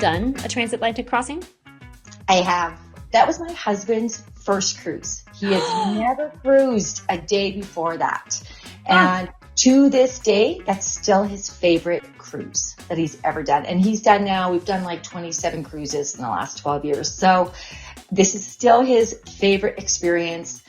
done a transatlantic crossing? I have. That was my husband's first cruise. He has never cruised a day before that. And to this day, that's still his favorite cruise that he's ever done. And we've done like 27 cruises in the last 12 years. So this is still his favorite experience.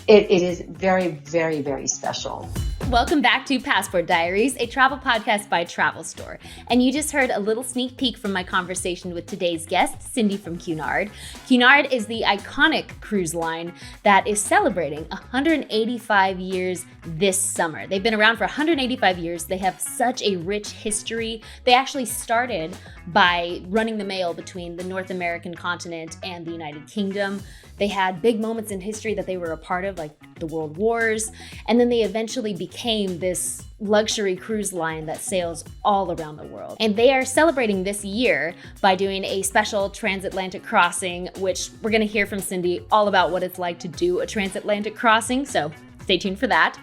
It is very, very, very special. Welcome back to Passport Diaries, a travel podcast by Travel Store. And you just heard a little sneak peek from my conversation with today's guest, Cindy from Cunard. Cunard is the iconic cruise line that is celebrating 185 years this summer. They've been around for 185 years. They have such a rich history. They actually started by running the mail between the North American continent and the United Kingdom. They had big moments in history that they were a part of, like the World Wars. And then they eventually became this luxury cruise line that sails all around the world. And they are celebrating this year by doing a special transatlantic crossing, which we're going to hear from Cindy all about what it's like to do a transatlantic crossing. So stay tuned for that.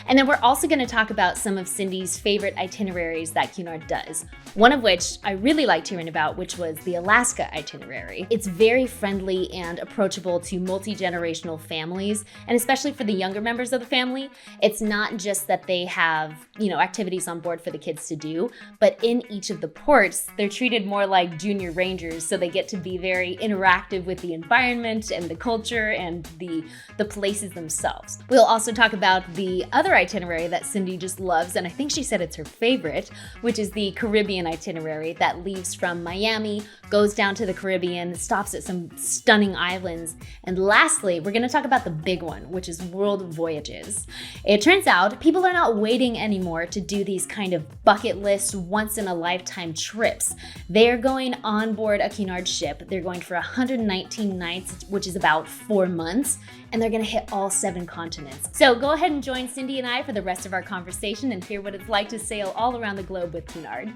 And then we're also going to talk about some of Cindy's favorite itineraries that Cunard does. One of which I really liked hearing about, which was the Alaska itinerary. It's very friendly and approachable to multi-generational families, and especially for the younger members of the family. It's not just that they have, activities on board for the kids to do, but in each of the ports, they're treated more like junior rangers, so they get to be very interactive with the environment and the culture and the places themselves. We'll also talk about the other itinerary that Cindy just loves, and I think she said it's her favorite, which is the Caribbean itinerary that leaves from Miami, goes down to the Caribbean, stops at some stunning islands, and lastly, we're going to talk about the big one, which is World Voyages. It turns out people are not waiting anymore to do these kind of bucket list, once-in-a-lifetime trips. They are going on board a Cunard ship. They're going for 119 nights, which is about 4 months, and they're going to hit all 7 continents. So go ahead and join Cindy and I for the rest of our conversation and hear what it's like to sail all around the globe with Cunard.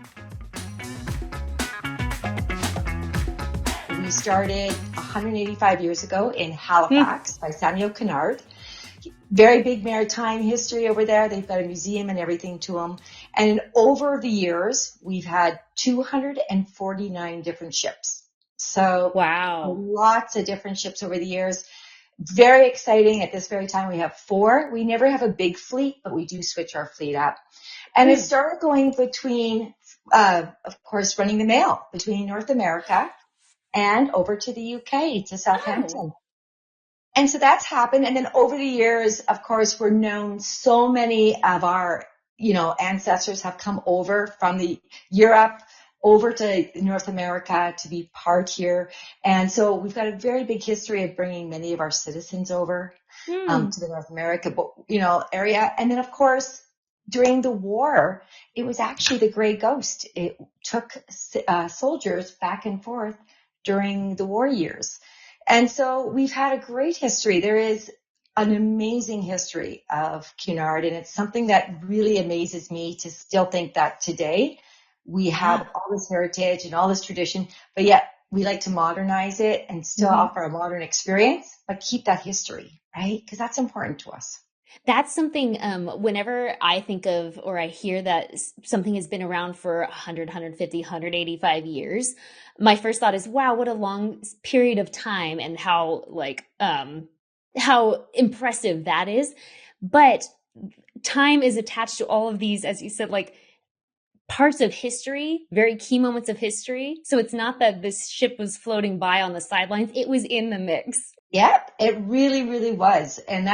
We started 185 years ago in Halifax by Samuel Cunard. Very big maritime history over there. They've got a museum and everything to them. And over the years, we've had 249 different ships. So wow, lots of different ships over the years. Very exciting. At this very time, we have 4. We never have a big fleet, but we do switch our fleet up. And it started going between, of course, running the mail between North America and over to the UK, to Southampton. And so that's happened. And then over the years, of course, we're known, so many of our, ancestors have come over from the Europe over to North America to be part here. And so we've got a very big history of bringing many of our citizens over to the North America, area. And then, of course, during the war, it was actually the Grey Ghost. It took soldiers back and forth during the war years. And so we've had a great history. There is an amazing history of Cunard, and it's something that really amazes me to still think that today we have all this heritage and all this tradition, but yet we like to modernize it and still offer a modern experience, but keep that history, right? Because that's important to us. That's something, whenever I think of or I hear that something has been around for 100, 150, 185 years, my first thought is, wow, what a long period of time and how impressive that is. But time is attached to all of these, as you said, like parts of history, very key moments of history. So it's not that this ship was floating by on the sidelines. It was in the mix. Yep, it really, really was. And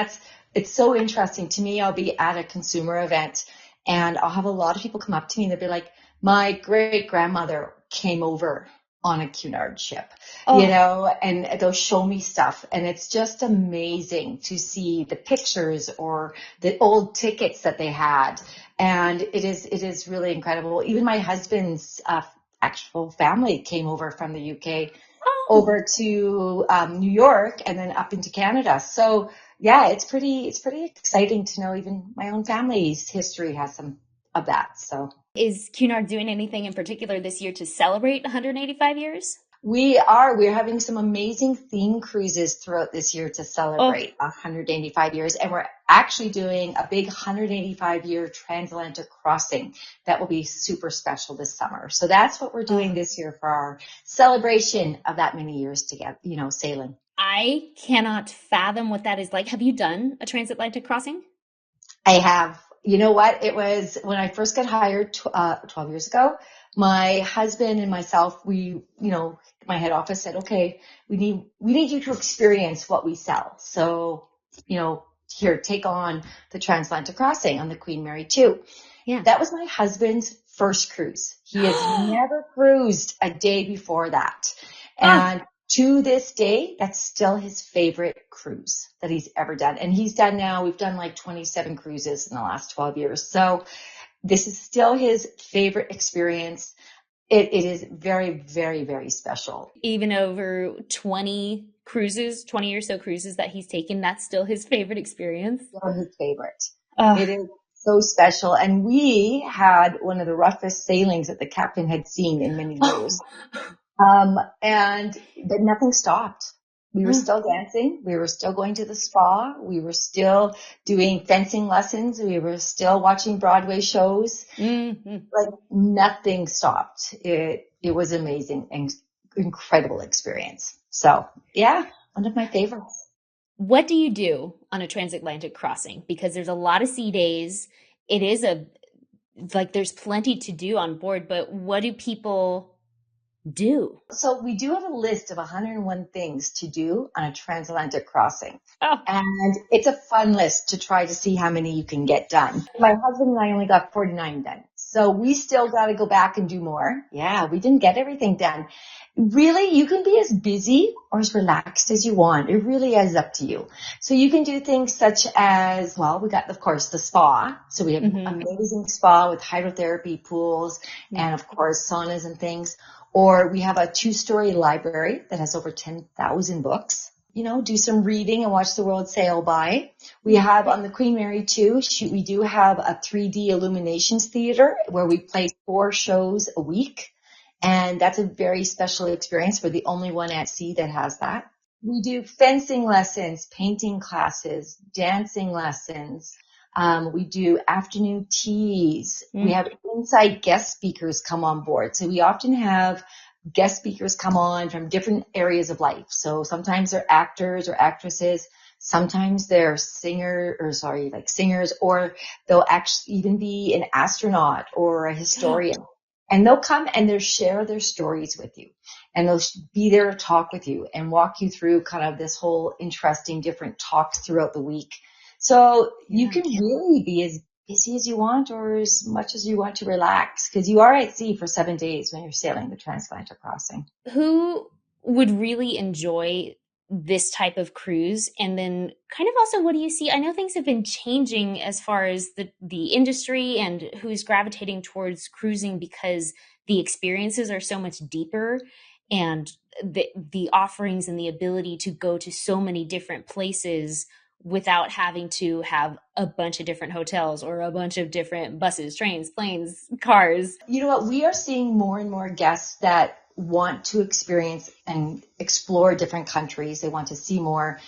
it's so interesting to me. I'll be at a consumer event and I'll have a lot of people come up to me and they'll be like, my great grandmother came over on a Cunard ship, and they'll show me stuff. And it's just amazing to see the pictures or the old tickets that they had. And it is really incredible. Even my husband's actual family came over from the UK over to New York and then up into Canada. So yeah, it's pretty exciting to know even my own family's history has some of that. So is Cunard doing anything in particular this year to celebrate 185 years? We're having some amazing theme cruises throughout this year to Oh, celebrate 185 years. And we're actually doing a big 185-year transatlantic crossing that will be super special this summer. So that's what we're doing oh, this year for our celebration of that many years together, sailing. I cannot fathom what that is like. Have you done a transatlantic crossing? I have. You know what? It was when I first got hired 12 years ago. My husband and myself, my head office said, okay, we need you to experience what we sell. So, here, take on the Transatlantic crossing on the Queen Mary 2. Yeah. That was my husband's first cruise. He has never cruised a day before that. Oh, And to this day, that's still his favorite cruise that he's ever done. And we've done like 27 cruises in the last 12 years. So this is still his favorite experience. It is very, very, very special. even over 20 or so cruises that he's taken, that's still his favorite experience. Still his favorite. Oh, It is so special. And we had one of the roughest sailings that the captain had seen in many years. But nothing stopped. We were still dancing. We were still going to the spa. We were still doing fencing lessons. We were still watching Broadway shows. mm-hmm. Like nothing stopped. It was amazing and incredible experience. So yeah, one of my favorites. What do you do on a transatlantic crossing? Because there's a lot of sea days. It is there's plenty to do on board, but what do people do? So we do have a list of 101 things to do on a transatlantic crossing. Oh, And it's a fun list to try to see how many you can get done. My husband and I only got 49 done. So we still got to go back and do more. Yeah, we didn't get everything done. Really, you can be as busy or as relaxed as you want. It really is up to you. So you can do things such as, well, we got, of course, the spa. So we have amazing spa with hydrotherapy pools and, of course, saunas and things. Or we have a 2-story library that has over 10,000 books. Do some reading and watch the world sail by. We have on the Queen Mary 2, we do have a 3D illuminations theater where we play 4 shows a week. And that's a very special experience. We're the only one at sea that has that. We do fencing lessons, painting classes, dancing lessons. We do afternoon teas. We have inside guest speakers come on board. So we often have guest speakers come on from different areas of life. So sometimes they're actors or actresses. Sometimes they're singers, or they'll actually even be an astronaut or a historian. And they'll come and they'll share their stories with you. And they'll be there to talk with you and walk you through kind of this whole interesting different talks throughout the week. So you can really be as busy as you want or as much as you want to relax because you are at sea for 7 days when you're sailing the Transatlantic crossing. Who would really enjoy this type of cruise? And then kind of also, what do you see? I know things have been changing as far as the industry and who's gravitating towards cruising because the experiences are so much deeper and the offerings and the ability to go to so many different places without having to have a bunch of different hotels or a bunch of different buses, trains, planes, cars. You know what? We are seeing more and more guests that want to experience and explore different countries. They want to see more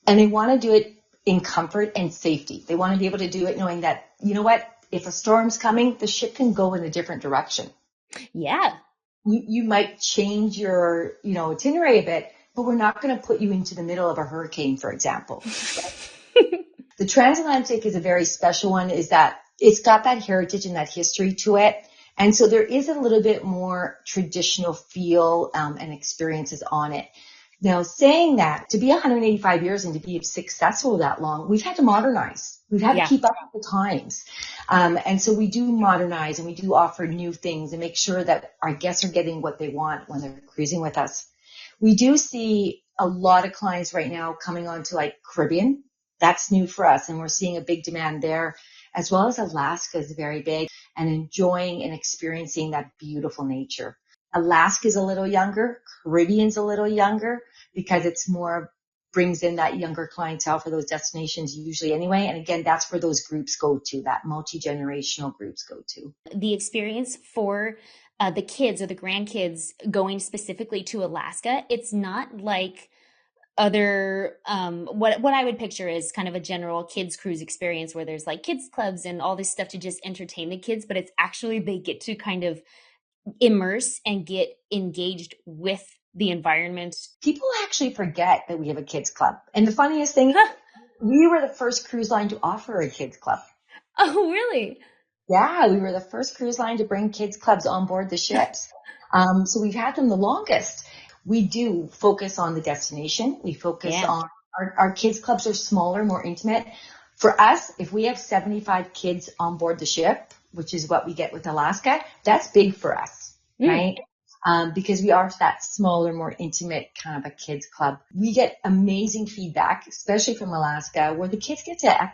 and they want to do it in comfort and safety. They want to be able to do it knowing that, you know what? If a storm's coming, the ship can go in a different direction. Yeah. You might change your, itinerary a bit, but we're not going to put you into the middle of a hurricane, for example. The Transatlantic is a very special one, is that it's got that heritage and that history to it. And so there is a little bit more traditional feel and experiences on it. Now, saying that, to be 185 years and to be successful that long, we've had to modernize. We've had to keep up with the times. And so we do modernize and we do offer new things and make sure that our guests are getting what they want when they're cruising with us. We do see a lot of clients right now coming on to like Caribbean. That's new for us. And we're seeing a big demand there, as well as Alaska is very big and enjoying and experiencing that beautiful nature. Alaska's a little younger. Caribbean's a little younger because it's more brings in that younger clientele for those destinations usually anyway. And again, that's where those groups go to, that multi-generational groups go to. The experience for the kids or the grandkids going specifically to Alaska, it's not like other what I would picture is kind of a general kids cruise experience where there's like kids clubs and all this stuff to just entertain the kids, but it's actually they get to kind of immerse and get engaged with the environment. People actually forget that we have a kids club. And the funniest thing, we were the first cruise line to offer a kids club. Oh, really? Yeah, we were the first cruise line to bring kids clubs on board the ships. So we've had them the longest. We do focus on the destination. We focus on our kids clubs are smaller, more intimate. For us, if we have 75 kids on board the ship, which is what we get with Alaska, that's big for us, right? Because we are that smaller, more intimate kind of a kids club. We get amazing feedback, especially from Alaska, where the kids get to,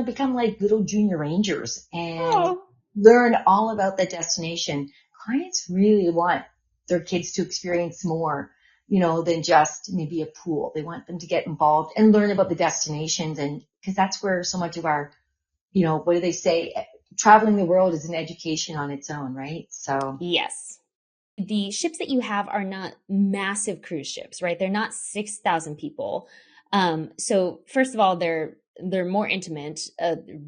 become like little junior rangers and learn all about the destination. Clients really want their kids to experience more, than just maybe a pool. They want them to get involved and learn about the destinations, and because that's where so much of our, what do they say? Traveling the world is an education on its own, right? So yes. The ships that you have are not massive cruise ships, right? They're not 6,000 people. So first of all, they're more intimate,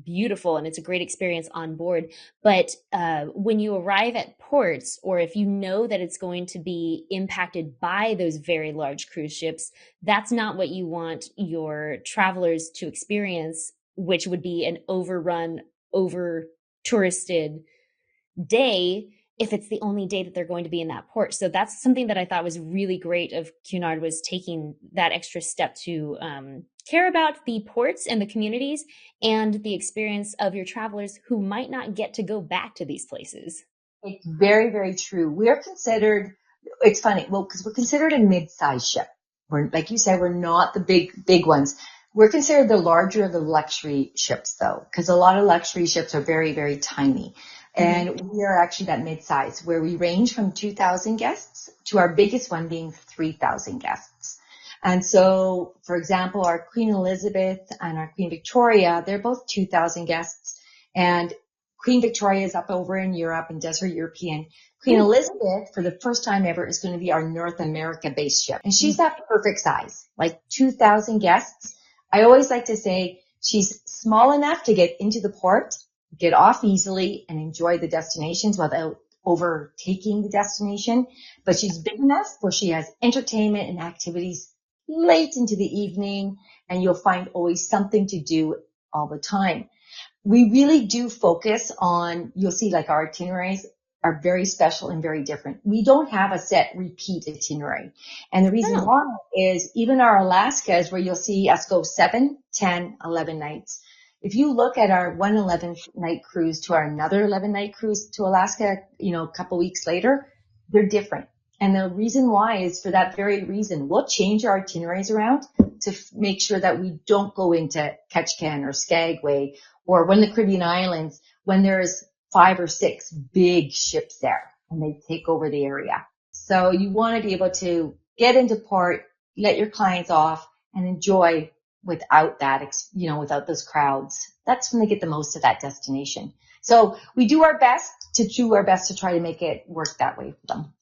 beautiful, and it's a great experience on board. But when you arrive at ports, or if you know that it's going to be impacted by those very large cruise ships, that's not what you want your travelers to experience, which would be an overrun, over-touristed day if it's the only day that they're going to be in that port. So that's something that I thought was really great of Cunard, was taking that extra step to care about the ports and the communities and the experience of your travelers who might not get to go back to these places. It's very, very true. We're considered, it's funny, because we're considered a mid-sized ship. We're, like you said, we're not the big ones. We're considered the larger of the luxury ships, though, because a lot of luxury ships are very, very tiny. And we are actually that mid-size, where we range from 2,000 guests to our biggest one being 3,000 guests. And so, for example, our Queen Elizabeth and our Queen Victoria, they're both 2,000 guests. And Queen Victoria is up over in Europe and does her European. Queen Elizabeth, for the first time ever, is going to be our North America-based ship. And she's that perfect size, like 2,000 guests. I always like to say she's small enough to get into the port, get off easily, and enjoy the destinations without overtaking the destination. But she's big enough where she has entertainment and activities late into the evening, and you'll find always something to do all the time. We really do focus on, you'll see like our itineraries are very special and very different. We don't have a set repeat itinerary. And the reason why is even our Alaskas, where you'll see us go 7, 10, 11 nights. If you look at our one 11-night cruise to our another 11-night cruise to Alaska, a couple weeks later, they're different. And the reason why is for that very reason. We'll change our itineraries around to make sure that we don't go into Ketchikan or Skagway or one of the Caribbean islands when there's 5 or 6 big ships there and they take over the area. So you want to be able to get into port, let your clients off, and enjoy without that, without those crowds. That's when they get the most of that destination. So we do our best to try to make it work that way for them.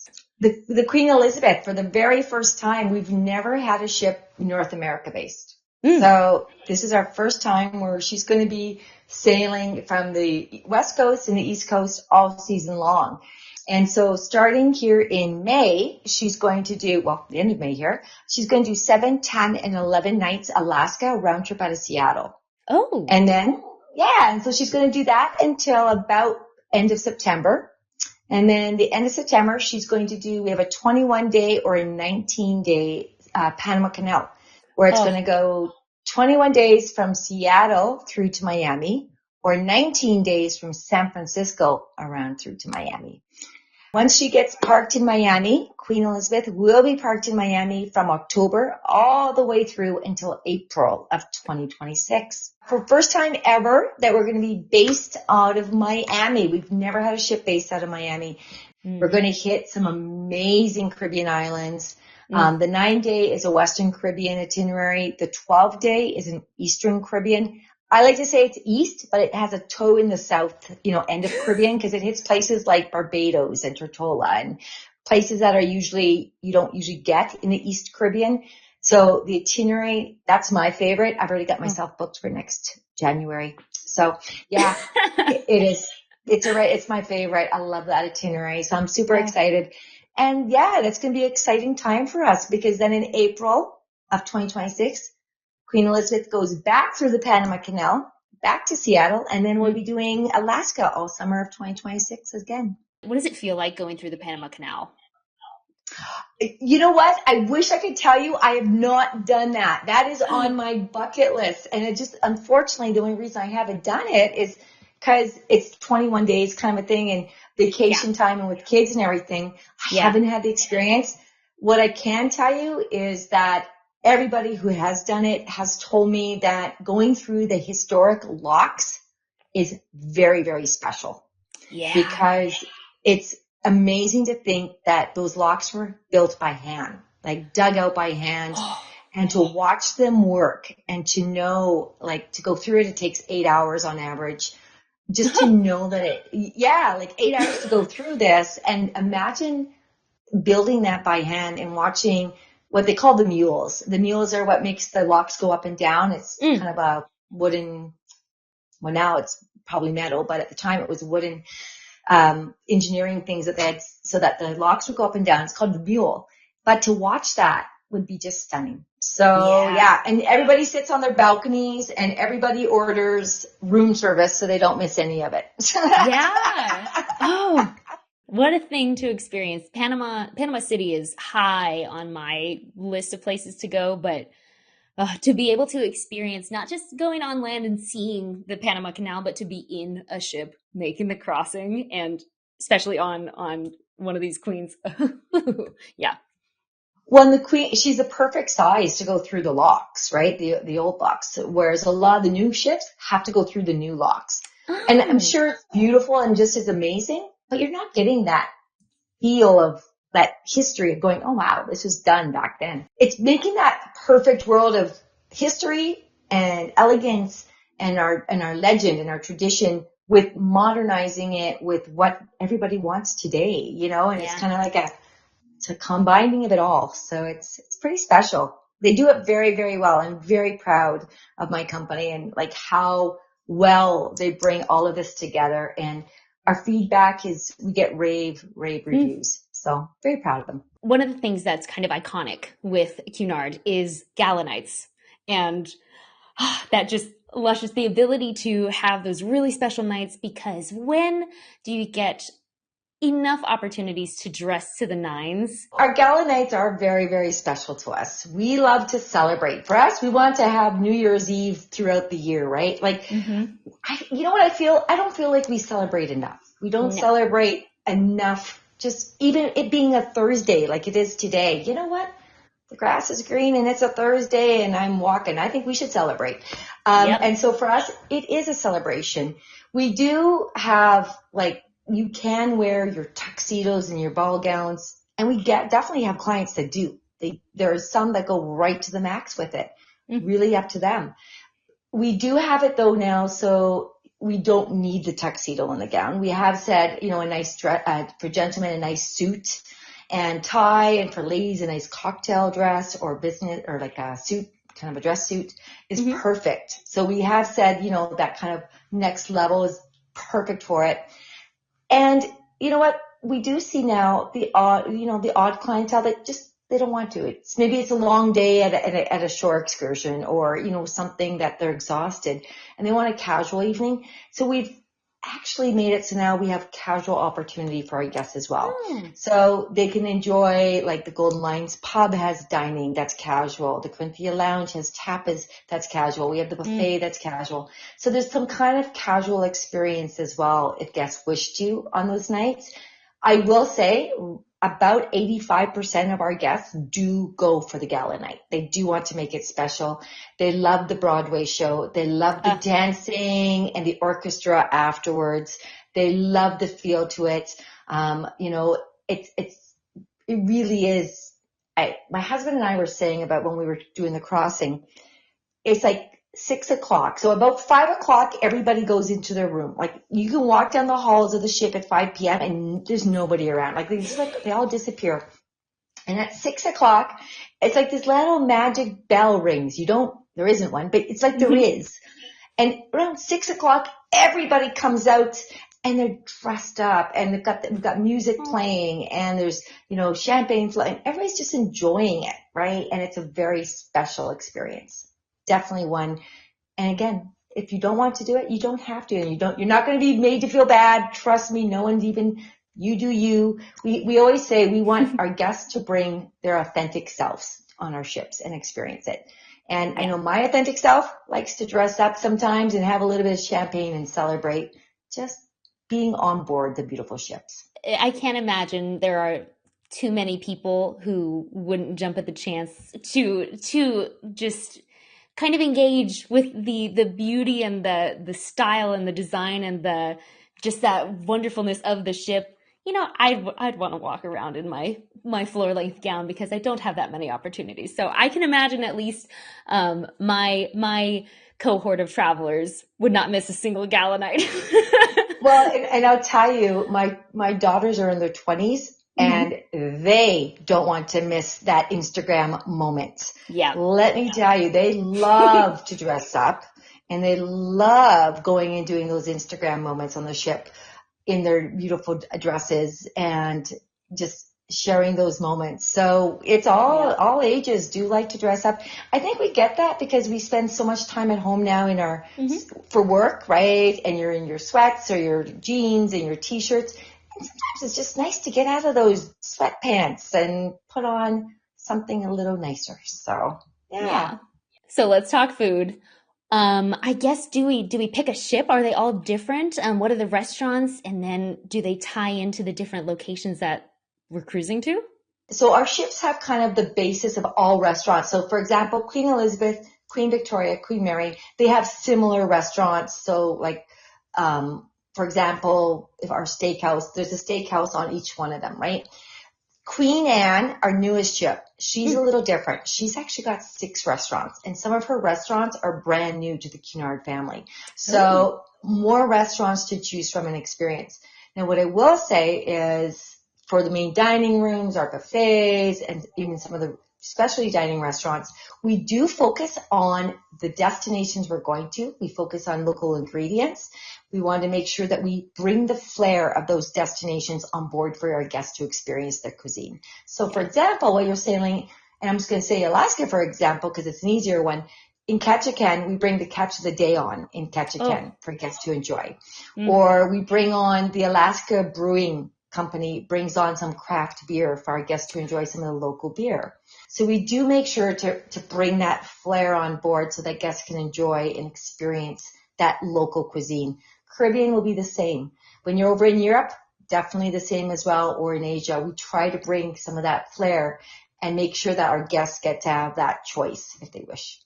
The Queen Elizabeth, for the very first time, we've never had a ship North America based. So this is our first time where she's going to be sailing from the West Coast and the East Coast all season long. And so starting here in May, she's going to do, the end of May here, she's going to do 7, 10, and 11 nights Alaska round trip out of Seattle. Oh. And then, and so she's going to do that until about end of September. And then the end of September, she's going to do, we have a 21-day or a 19-day Panama Canal, where it's going to go 21 days from Seattle through to Miami, or 19 days from San Francisco around through to Miami. Once she gets parked in Miami, Queen Elizabeth will be parked in Miami from October all the way through until April of 2026. For first time ever that we're going to be based out of Miami. We've never had a ship based out of Miami. We're going to hit some amazing Caribbean islands. The 9-day is a Western Caribbean itinerary. The 12-day is an Eastern Caribbean. I like to say it's East, but it has a toe in the South, end of Caribbean, because it hits places like Barbados and Tortola and places that you don't usually get in the East Caribbean. So the itinerary, that's my favorite. I've already got myself booked for next January. So yeah, it is. It's my favorite. I love that itinerary. So I'm super excited. And yeah, that's going to be an exciting time for us, because then in April of 2026, Queen Elizabeth goes back through the Panama Canal, back to Seattle, and then we'll be doing Alaska all summer of 2026 again. What does it feel like going through the Panama Canal? You know what? I wish I could tell you I have not done that. That is on my bucket list. And it just, unfortunately, the only reason I haven't done it is because it's 21 days kind of a thing, and vacation time and with kids and everything. I haven't had the experience. What I can tell you is that everybody who has done it has told me that going through the historic locks is very, very special. Yeah. Because it's amazing to think that those locks were built by hand, like dug out by hand, and to watch them work and to know, like, to go through it takes 8 hours on average. Just to know that like 8 hours to go through this, and imagine building that by hand and watching what they call the mules. The mules are what makes the locks go up and down. It's kind of a wooden, well, now it's probably metal, but at the time it was wooden engineering things that they had so that the locks would go up and down. It's called the mule. But to watch that would be just stunning. So and everybody sits on their balconies and everybody orders room service so they don't miss any of it. Oh, what a thing to experience. Panama City is high on my list of places to go, but to be able to experience not just going on land and seeing the Panama Canal, but to be in a ship making the crossing, and especially on one of these queens. Yeah. Well, the Queen, she's the perfect size to go through the locks, right? The old locks, whereas a lot of the new ships have to go through the new locks. And I'm sure it's beautiful and just as amazing, but you're not getting that feel of that history of going, oh wow, this was done back then. It's making that perfect world of history and elegance and our legend and our tradition, with modernizing it with what everybody wants today, and it's kind of like it's a combining of it all. So it's pretty special. They do it very, very well. I'm very proud of my company and like how well they bring all of this together. And our feedback is we get rave reviews. So very proud of them. One of the things that's kind of iconic with Cunard is gala nights. And that just luscious, the ability to have those really special nights, because when do you get enough opportunities to dress to the nines? Our gala nights are very, very special to us. We love to celebrate. For us, we want to have New Year's Eve throughout the year, right? Like, you know what I feel? I don't feel like we celebrate enough. We don't celebrate enough. Just even it being a Thursday like it is today. You know what? The grass is green and it's a Thursday and I'm walking. I think we should celebrate. And so for us, it is a celebration. We do have you can wear your tuxedos and your ball gowns, and we definitely have clients that do. There are some that go right to the max with it. Really up to them. We do have it though now, so we don't need the tuxedo and the gown. We have said, a nice dress, for gentlemen, a nice suit and tie, and for ladies, a nice cocktail dress or business or like a suit, kind of a dress suit is perfect. So we have said, that kind of next level is perfect for it. And you know what? We do see now the odd clientele that just, they don't want to. Maybe it's a long day at a shore excursion, or, something that they're exhausted and they want a casual evening. So we've actually made it so now we have casual opportunity for our guests as well. So they can enjoy, like the Golden Lions pub has dining, that's casual. The Corinthia Lounge has tapas, that's casual. We have the buffet, that's casual. So there's some kind of casual experience as well if guests wish to on those nights. I will say about 85% of our guests do go for the gala night. They do want to make it special. They love the Broadway show. They love the dancing and the orchestra afterwards. They love the feel to it. It really is my husband and I were saying about when we were doing the crossing, it's like 6 o'clock. So about 5 o'clock, everybody goes into their room. Like you can walk down the halls of the ship at 5 p.m. and there's nobody around. Like they all disappear. And at 6 o'clock, it's like this little magic bell rings. There isn't one, but it's like there is. And around 6 o'clock, everybody comes out and they're dressed up and we've got music playing and there's, champagne flowing. Everybody's just enjoying it, right? And it's a very special experience. Definitely one. And again, if you don't want to do it, you don't have to. And you're not going to be made to feel bad. Trust me, no one's even, you do you. We always say we want our guests to bring their authentic selves on our ships and experience it. And I know my authentic self likes to dress up sometimes and have a little bit of champagne and celebrate just being on board the beautiful ships. I can't imagine there are too many people who wouldn't jump at the chance to just kind of engage with the beauty and the style and the design and just that wonderfulness of the ship. I'd want to walk around in my floor length gown because I don't have that many opportunities. So I can imagine at least my cohort of travelers would not miss a single gala night. Well, and I'll tell you, my daughters are in their 20s and they don't want to miss that Instagram moment. Yeah. Let me tell you, they love to dress up and they love going and doing those Instagram moments on the ship in their beautiful dresses and just sharing those moments. So it's all ages do like to dress up. I think we get that because we spend so much time at home now in our for work, right? And you're in your sweats or your jeans and your t-shirts. And sometimes it's just nice to get out of those sweatpants and put on something a little nicer. So yeah. So let's talk food. I guess do we pick a ship? Are they all different? What are the restaurants? And then do they tie into the different locations that we're cruising to? So our ships have kind of the basis of all restaurants. So for example, Queen Elizabeth, Queen Victoria, Queen Mary, they have similar restaurants. So like, for example, if our steakhouse, there's a steakhouse on each one of them, right? Queen Anne, our newest ship, she's a little different. She's actually got 6 restaurants and some of her restaurants are brand new to the Cunard family. So more restaurants to choose from and experience. Now what I will say is for the main dining rooms, our buffets, and even some of the specialty dining restaurants, we do focus on the destinations we're going to. We focus on local ingredients. We want to make sure that we bring the flair of those destinations on board for our guests to experience their cuisine. So for example, while you're sailing, and I'm just going to say Alaska, for example, because it's an easier one, in Ketchikan, we bring the catch of the day on in Ketchikan for guests to enjoy. Or we bring on the Alaska Brewing Company brings on some craft beer for our guests to enjoy some of the local beer. So we do make sure to bring that flair on board so that guests can enjoy and experience that local cuisine. Caribbean will be the same. When you're over in Europe, definitely the same as well, or in Asia. We try to bring some of that flair and make sure that our guests get to have that choice if they wish.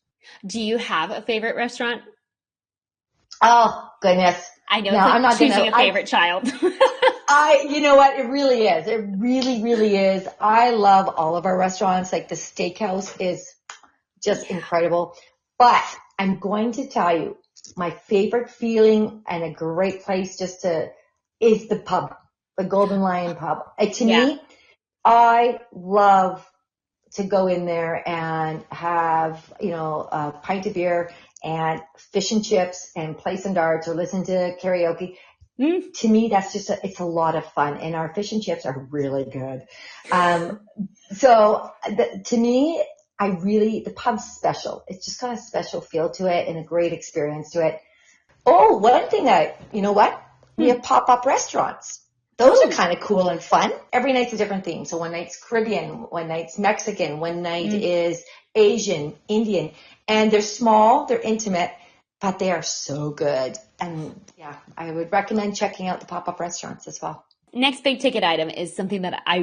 Do you have a favorite restaurant? Oh, goodness. I know I'm not choosing a favorite child. You know what? It really is. It really, really is. I love all of our restaurants. Like the steakhouse is just incredible. But I'm going to tell you, my favorite feeling and a great place is the pub, the Golden Lion Pub. To me, I love to go in there and have, a pint of beer and fish and chips and play some darts or listen to karaoke. To me, that's it's a lot of fun, and our fish and chips are really good. To me, the pub's special. It's just got a special feel to it and a great experience to it. Oh, one thing we have pop-up restaurants. Those are kind of cool and fun. Every night's a different theme. So one night's Caribbean, one night's Mexican, one night is Asian, Indian, and they're small, they're intimate, but they are so good. And yeah, I would recommend checking out the pop-up restaurants as well. Next big ticket item is something that I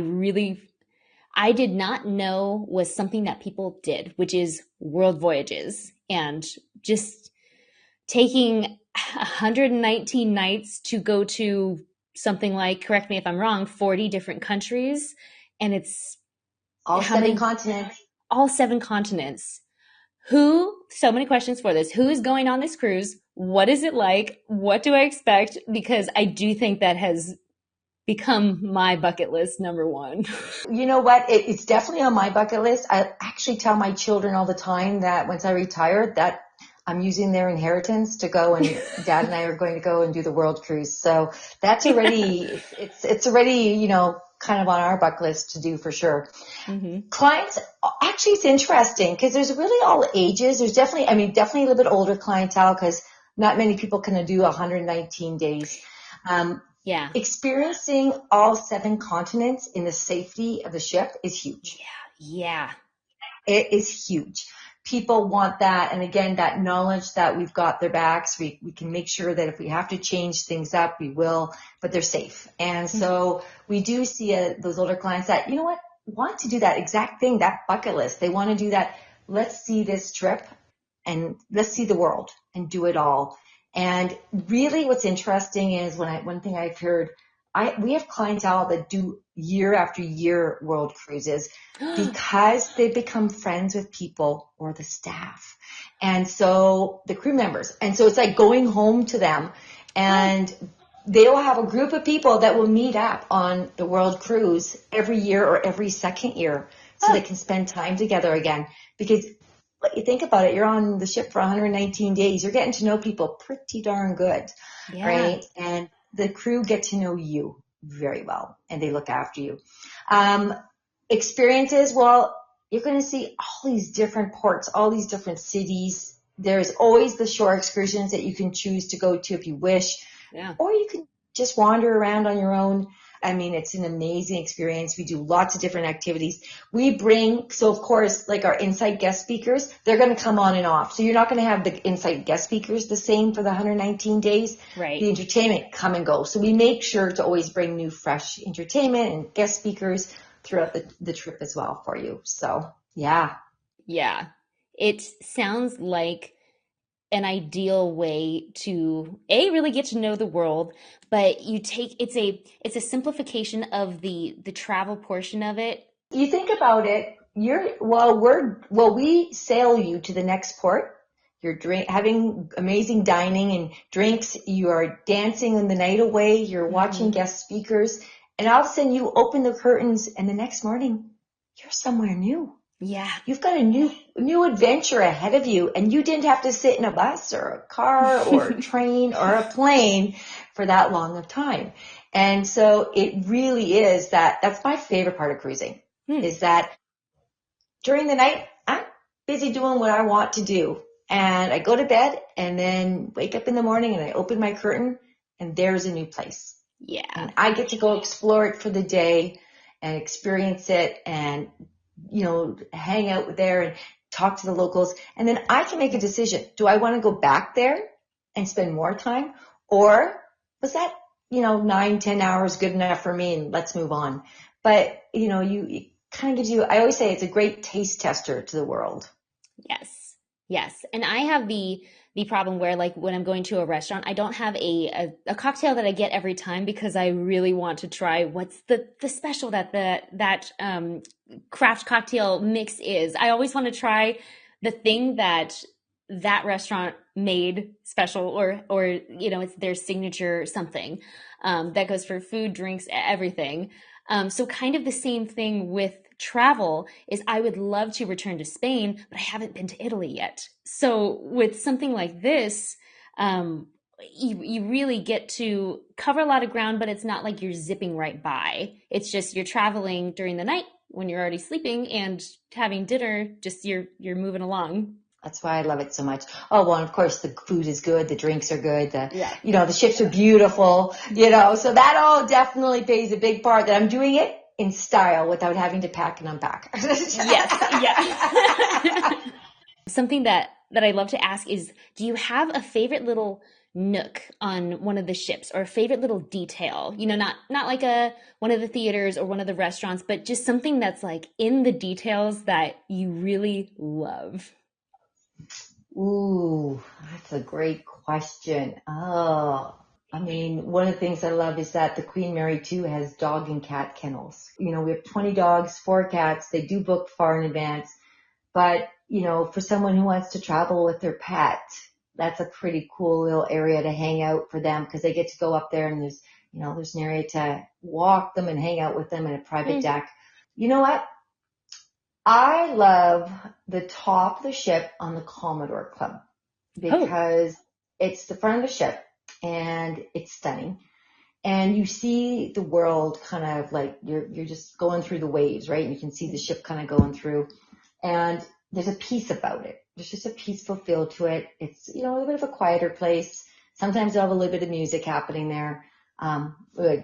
did not know was something that people did, which is World Voyages, and just taking 119 nights to go to something like, correct me if I'm wrong, 40 different countries. And it's All How seven many? continents. All 7 continents. So many questions for this. Who is going on this cruise? What is it like? What do I expect? Because I do think that has become my bucket list number one. You know what? It's definitely on my bucket list. I actually tell my children all the time that once I retire, that I'm using their inheritance to go, and Dad and I are going to go and do the world cruise. So that's already, it's already, kind of on our bucket list to do for sure. Mm-hmm. Clients, actually it's interesting because there's really all ages. There's definitely a little bit older clientele because not many people can do 119 days. Yeah. Experiencing all 7 continents in the safety of the ship is huge. Yeah. It is huge. People want that. And again, that knowledge that we've got their backs, we can make sure that if we have to change things up, we will, but they're safe. And so we do see those older clients that, you know what, want to do that exact thing, that bucket list. They want to do that. Let's see this trip and let's see the world and do it all. And really what's interesting is one thing I've heard, we have clientele that do year after year world cruises because they've become friends with people or the staff. And so the crew members. And so it's like going home to them, and they'll have a group of people that will meet up on the world cruise every year or every second year so they can spend time together again. Because you think about it, you're on the ship for 119 days. You're getting to know people pretty darn good, right? And the crew get to know you very well, and they look after you. Experiences, well, you're going to see all these different ports, all these different cities. There's always the shore excursions that you can choose to go to if you wish, or you can just wander around on your own. I mean, it's an amazing experience. We do lots of different activities. So of course, like our insight guest speakers, they're going to come on and off. So you're not going to have the insight guest speakers the same for the 119 days. Right. The entertainment come and go. So we make sure to always bring new, fresh entertainment and guest speakers throughout the trip as well for you. So, yeah. Yeah. It sounds like an ideal way to really get to know the world, but it's a simplification of the travel portion of it. You think about it, we sail you to the next port. You're having amazing dining and drinks. You are dancing in the night away. You're watching guest speakers, and all of a sudden you open the curtains, and the next morning you're somewhere new. Yeah. You've got a new adventure ahead of you, and you didn't have to sit in a bus or a car or a train or a plane for that long of time. And so it really is that's my favorite part of cruising, is that during the night, I'm busy doing what I want to do. And I go to bed and then wake up in the morning and I open my curtain and there's a new place. Yeah. And I get to go explore it for the day and experience it and, hang out there and talk to the locals. And then I can make a decision. Do I want to go back there and spend more time? Or was that, 9-10 hours good enough for me and let's move on? But, it kind of gives you, I always say it's a great taste tester to the world. Yes. And I have the problem where, like, when I'm going to a restaurant, I don't have a cocktail that I get every time because I really want to try what's the special that that craft cocktail mix is. I always want to try the thing that restaurant made special, or it's their signature something. That goes for food, drinks, everything. So kind of the same thing with travel is I would love to return to Spain, but I haven't been to Italy yet. So with something like this, you really get to cover a lot of ground, but it's not like you're zipping right by. It's just you're traveling during the night when you're already sleeping and having dinner, just you're moving along. That's why I love it so much. Oh, well, and of course the food is good. The drinks are good. The ships are beautiful, so that all definitely plays a big part that I'm doing it in style without having to pack and unpack. Yes. Something that I love to ask is, do you have a favorite little nook on one of the ships or a favorite little detail? Not like one of the theaters or one of the restaurants, but just something that's like in the details that you really love. Ooh, that's a great question. Oh, I mean, one of the things I love is that the Queen Mary too has dog and cat kennels. You know, we have 20 dogs, 4 cats. They do book far in advance. But, you know, for someone who wants to travel with their pet, that's a pretty cool little area to hang out for them because they get to go up there and there's, you know, there's an area to walk them and hang out with them in a private deck. You know what? I love the top of the ship on the Commodore Club because it's the front of the ship and it's stunning. And you see the world kind of like you're just going through the waves, right? And you can see the ship kind of going through. And there's a peace about it. There's just a peaceful feel to it. It's, you know, a little bit of a quieter place. Sometimes they'll have a little bit of music happening there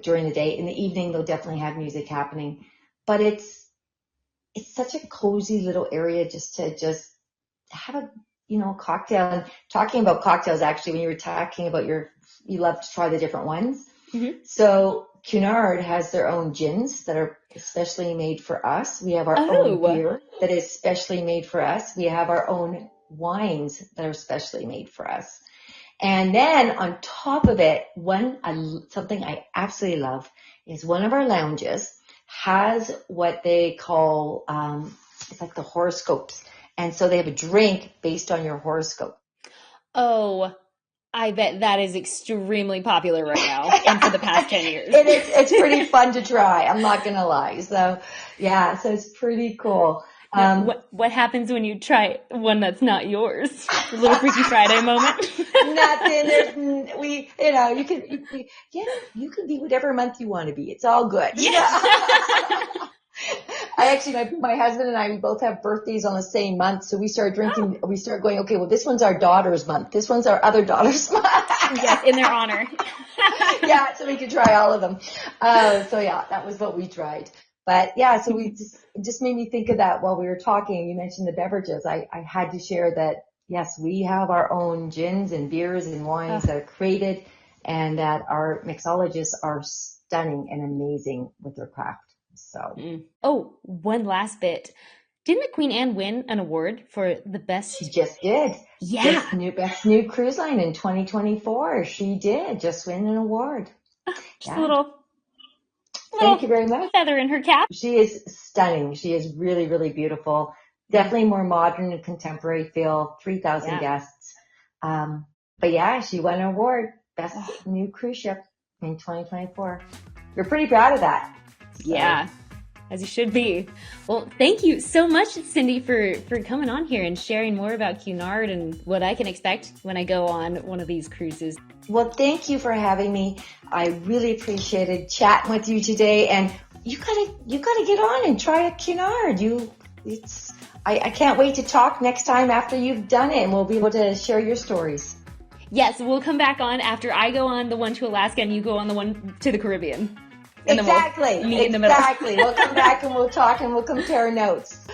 during the day. In the evening, they'll definitely have music happening. But it's such a cozy little area just to have a, you know, cocktail. And talking about cocktails, actually, when you were talking about you love to try the different ones. Mm-hmm. So Cunard has their own gins that are especially made for us. We have our own beer that is specially made for us. We have our own wines that are specially made for us. And then on top of it, something I absolutely love is one of our lounges has what they call, it's like the horoscopes. And so they have a drink based on your horoscope. Oh, I bet that is extremely popular right now and for the past 10 years. It's pretty fun to try. I'm not going to lie. So yeah, so it's pretty cool. What happens when you try one that's not yours? A little Freaky Friday moment? Nothing. You can be whatever month you want to be. It's all good. Yeah. My husband and I, we both have birthdays on the same month. So we started drinking, we started going, okay, well, this one's our daughter's month. This one's our other daughter's month. Yes, in their honor. Yeah, so we could try all of them. So yeah, that was what we tried. But yeah, so it just made me think of that while we were talking. You mentioned the beverages. I had to share that, yes, we have our own gins and beers and wines that are created and that our mixologists are stunning and amazing with their craft. So. Oh, one last bit. Didn't the Queen Anne win an award for the best? She just did. Yeah. Best new cruise line in 2024. She did just win an award. Just a little. Thank you very much. Feather in her cap. She is stunning. She is really, really beautiful. Definitely more modern and contemporary feel. 3,000 guests. But yeah, she won an award. Best new cruise ship in 2024. We're pretty proud of that. So. Yeah, as you should be. Well, thank you so much, Cindy, for coming on here and sharing more about Cunard and what I can expect when I go on one of these cruises. Well, thank you for having me. I really appreciated chatting with you today, and you gotta get on and try a Cunard. I can't wait to talk next time after you've done it, and we'll be able to share your stories. Yes, we'll come back on after I go on the one to Alaska and you go on the one to the Caribbean. Exactly. We'll come back and we'll talk and we'll compare notes.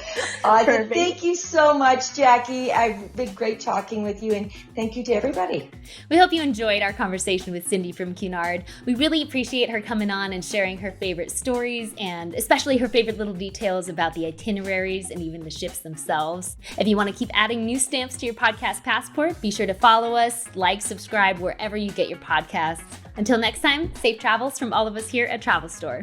Thank you so much, Jackie. I've been great talking with you, and thank you to everybody. We hope you enjoyed our conversation with Cindy from Cunard. We really appreciate her coming on and sharing her favorite stories and especially her favorite little details about the itineraries and even the ships themselves. If you want to keep adding new stamps to your podcast passport, be sure to follow us, subscribe wherever you get your podcasts. Until next time, safe travels from all of us here at Travel Store.